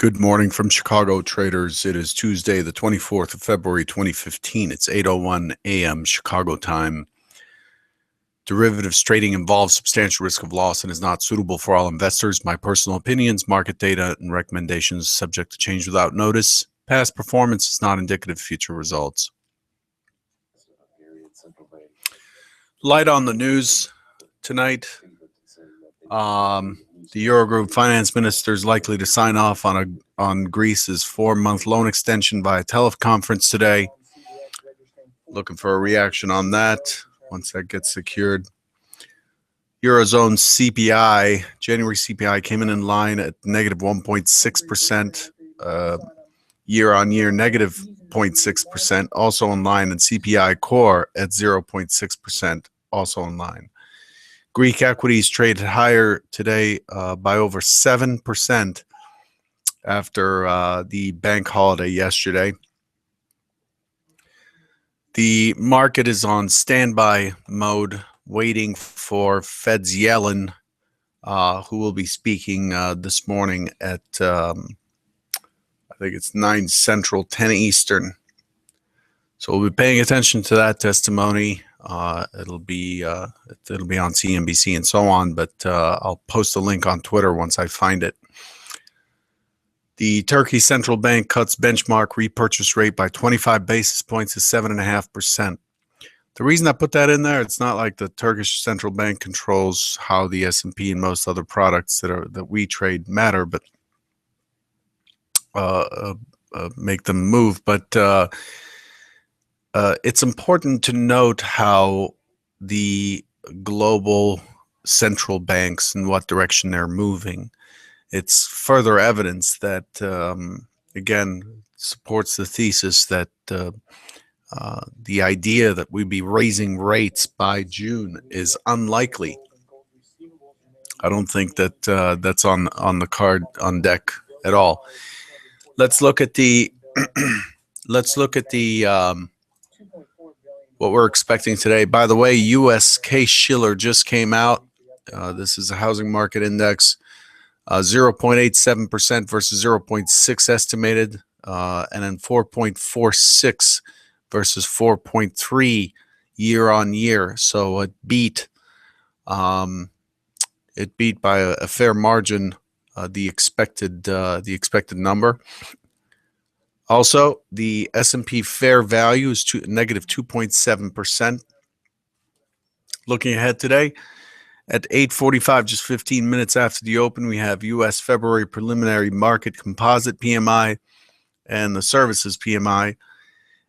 Good morning from Chicago traders. It is Tuesday, the 24th of February, 2015. It's 8:01 a.m. Chicago time. Derivatives trading involves substantial risk of loss and is not suitable for all investors. My personal opinions, market data, and recommendations subject to change without notice. Past performance is not indicative of future results. Light on the news tonight. The Eurogroup finance minister is likely to sign off on Greece's 4-month loan extension via teleconference today. Looking for a reaction on that once that gets secured. Eurozone CPI, January CPI came in line at negative 1.6%, year on year negative 0.6%, also in line, and CPI core at 0.6%, also in line. Greek equities traded higher today by over 7% after the bank holiday yesterday. The market is on standby mode, waiting for Fed's Yellen, who will be speaking this morning at, I think it's 9 Central, 10 Eastern. So we'll be paying attention to that testimony. It'll be on CNBC and so on, but I'll post a link on Twitter once I find it. The Turkey Central Bank cuts benchmark repurchase rate by 25 basis points to 7.5%. The reason I put that in there, it's not like the Turkish Central Bank controls how the S&P and most other products that we trade matter, but make them move. But it's important to note how the global central banks and what direction they're moving. It's further evidence that, again, supports the thesis that the idea that we'd be raising rates by June is unlikely. I don't think that that's on the card on deck at all. Let's look at the what we're expecting today. By the way, U.S. Case-Shiller just came out. This is a housing market index, 0.87% versus 0.6 estimated, and then 4.46 versus 4.3 year on year. So it beat by a fair margin the expected number. Also, the S&P fair value is negative 2.7%. Looking ahead today, at 8:45, just 15 minutes after the open, we have U.S. February preliminary market composite PMI and the services PMI.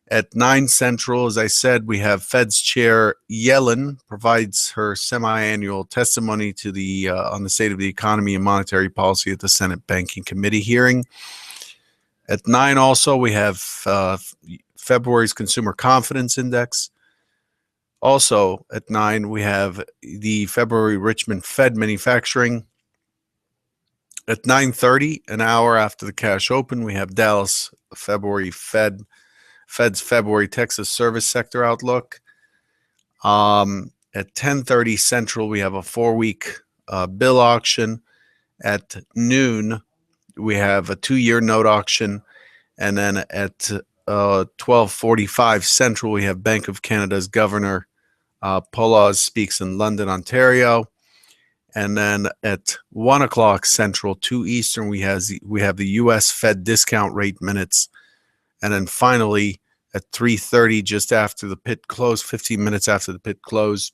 At 9 Central, as I said, we have Fed's Chair Yellen provides her semi-annual testimony to on the state of the economy and monetary policy at the Senate Banking Committee hearing. At 9 also, we have February's Consumer Confidence Index. Also at 9, we have the February Richmond Fed Manufacturing. At 9:30, an hour after the cash open, we have Dallas Fed's February Texas Service Sector Outlook. At 10:30 Central, we have a 4-week bill auction. At noon, we have a 2-year note auction, and then at 12:45 Central, we have Bank of Canada's Governor Poloz speaks in London, Ontario, and then at 1 o'clock Central, 2 Eastern, we have the U.S. Fed discount rate minutes, and then finally at 3:30, just after the pit close, 15 minutes after the pit close,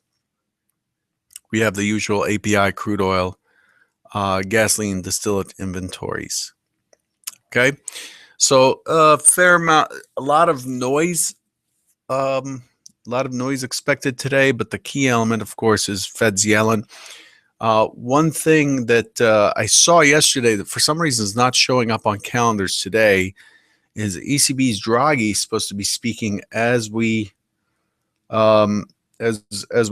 we have the usual API crude oil, gasoline distillate inventories. Okay, so fair amount, a lot of noise expected today, but the key element, of course, is Fed's Yellen. One thing that I saw yesterday that for some reason is not showing up on calendars today is ECB's Draghi supposed to be speaking as we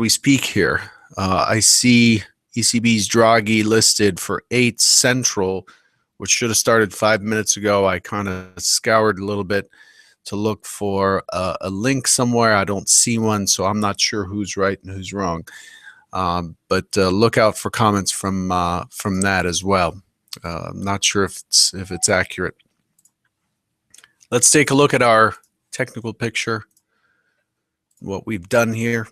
speak here. I see ECB's Draghi listed for 8 Central, which should have started 5 minutes ago. I kind of scoured a little bit to look for a link somewhere. I don't see one, so I'm not sure who's right and who's wrong. But look out for comments from that as well. I'm not sure if it's accurate. Let's take a look at our technical picture, what we've done here.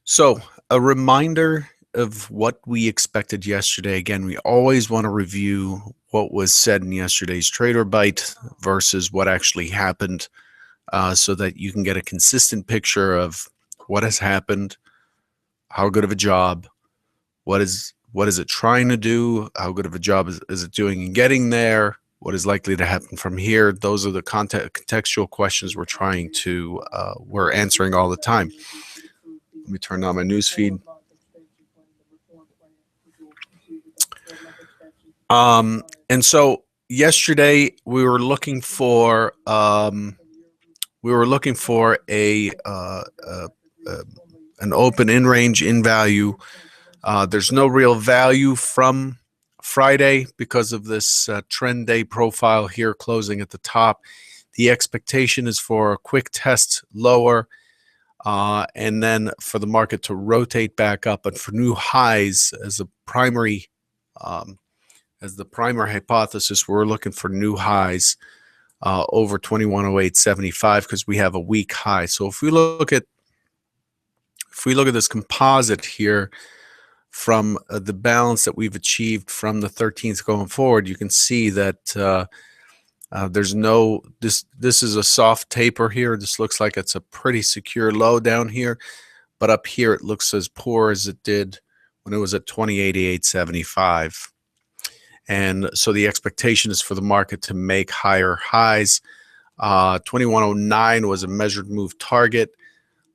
So a reminder of what we expected yesterday. Again, we always want to review what was said in yesterday's trader bite versus what actually happened, so that you can get a consistent picture of what has happened, how good of a job, what is it trying to do, how good of a job is it doing in getting there, what is likely to happen from here. Those are the contextual questions we're answering all the time. Let me turn on my news feed. And so yesterday we were looking for an open in range in value. There's no real value from Friday because of this trend day profile here closing at the top. The expectation is for a quick test lower, and then for the market to rotate back up, and for new highs as the primary hypothesis. We're looking for new highs over 2108.75 because we have a weak high. So if we look at this composite here from the balance that we've achieved from the 13th going forward, you can see that there's no, this is a soft taper here. This looks like it's a pretty secure low down here, but up here it looks as poor as it did when it was at 2088.75. And so the expectation is for the market to make higher highs. 2109 was a measured move target,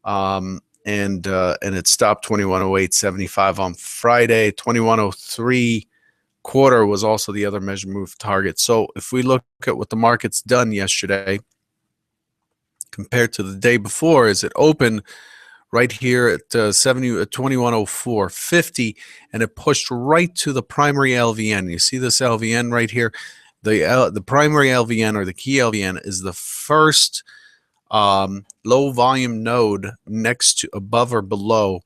and it stopped 2108.75 on Friday. 2103 quarter was also the other measured move target. So if we look at what the market's done yesterday compared to the day before, is it opened right here at 2104.50, and it pushed right to the primary LVN. You see this LVN right here? The primary LVN, or the key LVN, is the first low volume node next to, above or below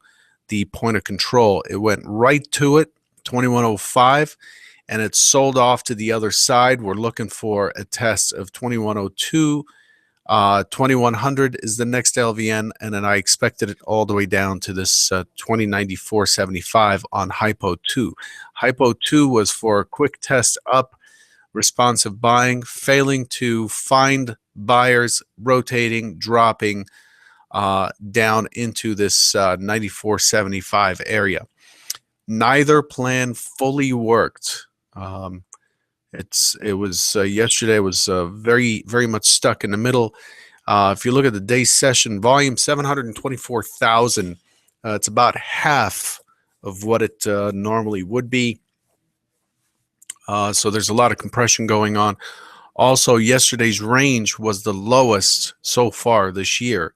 the point of control. It went right to it, 2105, and it sold off to the other side. We're looking for a test of 2102. 2100 is the next LVN, and then I expected it all the way down to this 2094.75 on Hypo 2. Hypo 2 was for a quick test up, responsive buying, failing to find buyers, rotating, dropping down into this 94.75 area. Neither plan fully worked. Yesterday was very much stuck in the middle. If you look at the day session volume, 724,000. It's about half of what it normally would be. So there's a lot of compression going on. Also, yesterday's range was the lowest so far this year.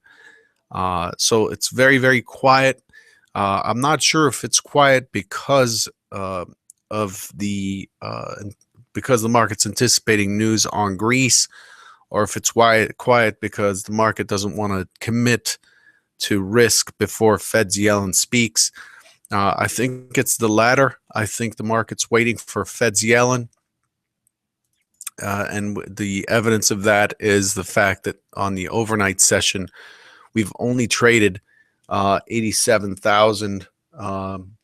So it's very, very quiet. I'm not sure if it's quiet because because the market's anticipating news on Greece, or if it's quiet because the market doesn't want to commit to risk before Fed's Yellen speaks. I think it's the latter. I think the market's waiting for Fed's Yellen. And the evidence of that is the fact that on the overnight session, we've only traded 87,000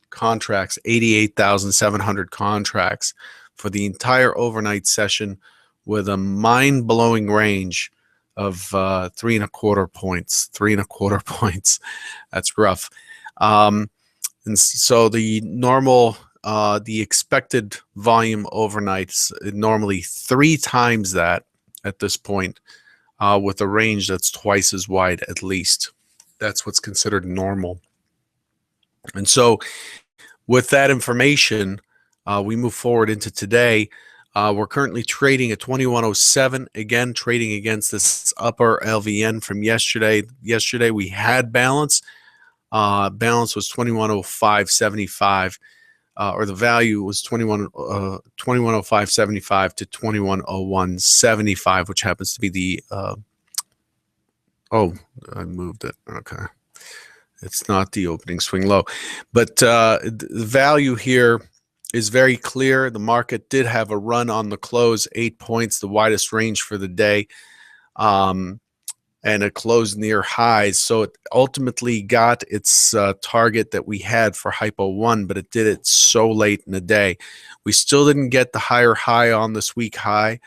contracts, 88,700 contracts for the entire overnight session, with a mind-blowing range of 3.25 points. 3.25 points. That's rough. And so the normal, the expected volume overnights normally 3 times that at this point, with a range that's twice as wide at least. That's what's considered normal. And so with that information, we move forward into today. We're currently trading at 2107, again trading against this upper LVN from yesterday. Yesterday we had balance. Balance was 2105.75, or the value was 2105.75 to 2101.75, which happens to be the oh, I moved it. Okay. It's not the opening swing low. But the value here is very clear. The market did have a run on the close, 8 points, the widest range for the day. And it closed near highs. So it ultimately got its target that we had for Hypo 1, but it did it so late in the day. We still didn't get the higher high on this week high.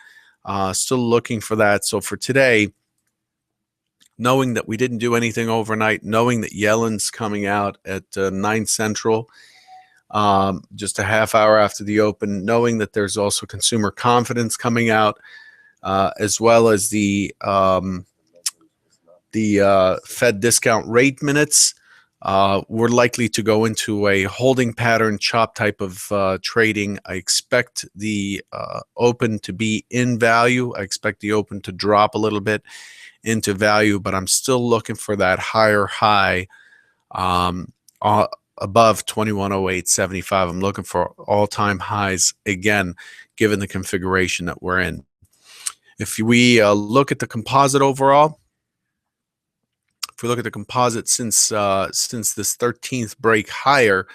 Still looking for that. So for today, knowing that we didn't do anything overnight, knowing that Yellen's coming out at 9 Central, just a half hour after the open, knowing that there's also consumer confidence coming out, as well as the Fed discount rate minutes, we're likely to go into a holding pattern chop type of trading. I expect the open to be in value. I expect the open to drop a little bit into value, but I'm still looking for that higher high above 2108.75. I'm looking for all-time highs again, given the configuration that we're in. If we look at the composite overall, if we look at the composite since this 13th break higher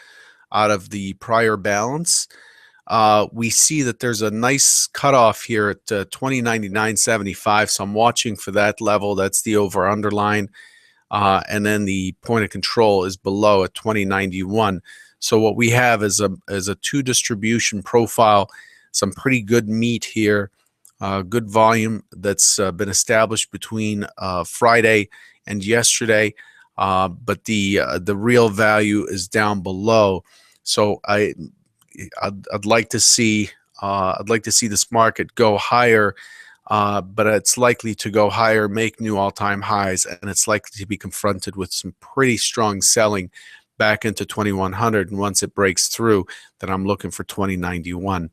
out of the prior balance, we see that there's a nice cutoff here at 2099.75. So I'm watching for that level. That's the over underline. And then the point of control is below at 2091. So what we have is a two distribution profile, some pretty good meat here, good volume that's been established between Friday and yesterday, but the real value is down below. So I'd like to see this market go higher, but it's likely to go higher, make new all-time highs, and it's likely to be confronted with some pretty strong selling back into 2100. And once it breaks through, then I'm looking for 2091.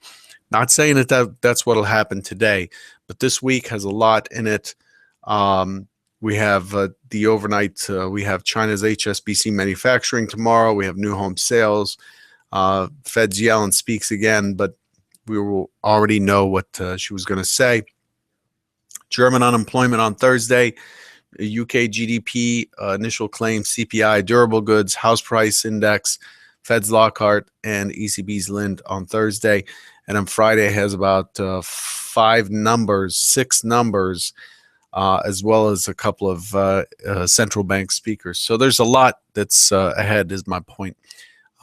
Not saying that's what'll happen today, but this week has a lot in it. We have the overnight. We have China's HSBC manufacturing tomorrow. We have new home sales. Fed's Yellen speaks again, but we will already know what she was going to say. German unemployment on Thursday. UK GDP, initial claims, CPI, durable goods, house price index, Fed's Lockhart, and ECB's Lind on Thursday. And on Friday has about 6 numbers, as well as a couple of central bank speakers. So there's a lot that's ahead, is my point.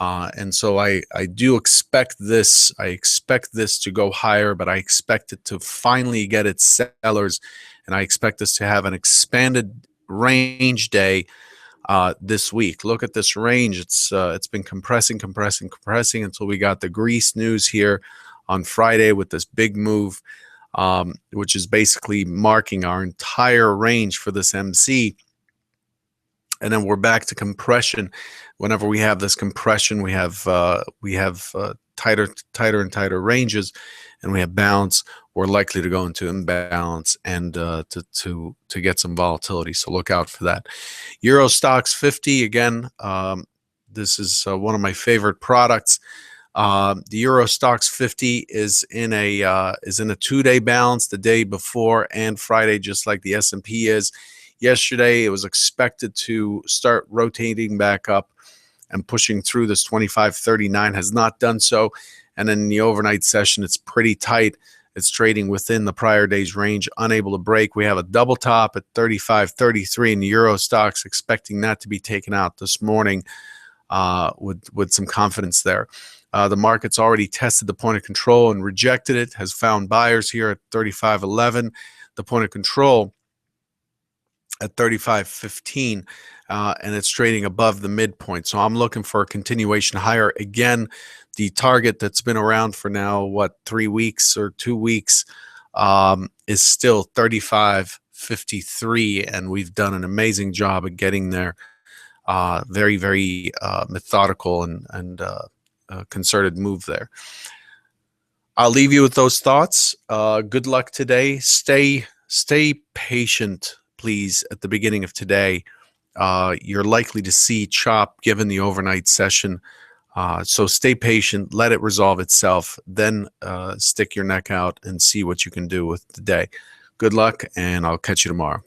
And so I do expect this. I expect this to go higher, but I expect it to finally get its sellers, and I expect us to have an expanded range day this week. Look at this range. It's been compressing until we got the Greece news here on Friday with this big move, which is basically marking our entire range for this MC. And then we're back to compression. Whenever we have this compression, we have tighter and tighter ranges, and we have balance. We're likely to go into imbalance and to get some volatility. So look out for that. Euro Stocks 50 again. This is one of my favorite products. The Euro Stocks 50 is in a 2-day balance, the day before and Friday, just like the S&P is. Yesterday, it was expected to start rotating back up and pushing through this 25.39, has not done so. And in the overnight session, it's pretty tight. It's trading within the prior day's range, unable to break. We have a double top at 35.33 in the Euro Stocks, expecting that to be taken out this morning with some confidence there. The market's already tested the point of control and rejected it, has found buyers here at 35.11. The point of control at 35.15, and it's trading above the midpoint. So I'm looking for a continuation higher. Again, the target that's been around for now, 3 weeks or 2 weeks, is still 35.53, and we've done an amazing job at getting there. Very, very methodical and concerted move there. I'll leave you with those thoughts. Good luck today. Stay patient, please, at the beginning of today. You're likely to see chop given the overnight session. So stay patient, let it resolve itself, then stick your neck out and see what you can do with the day. Good luck, and I'll catch you tomorrow.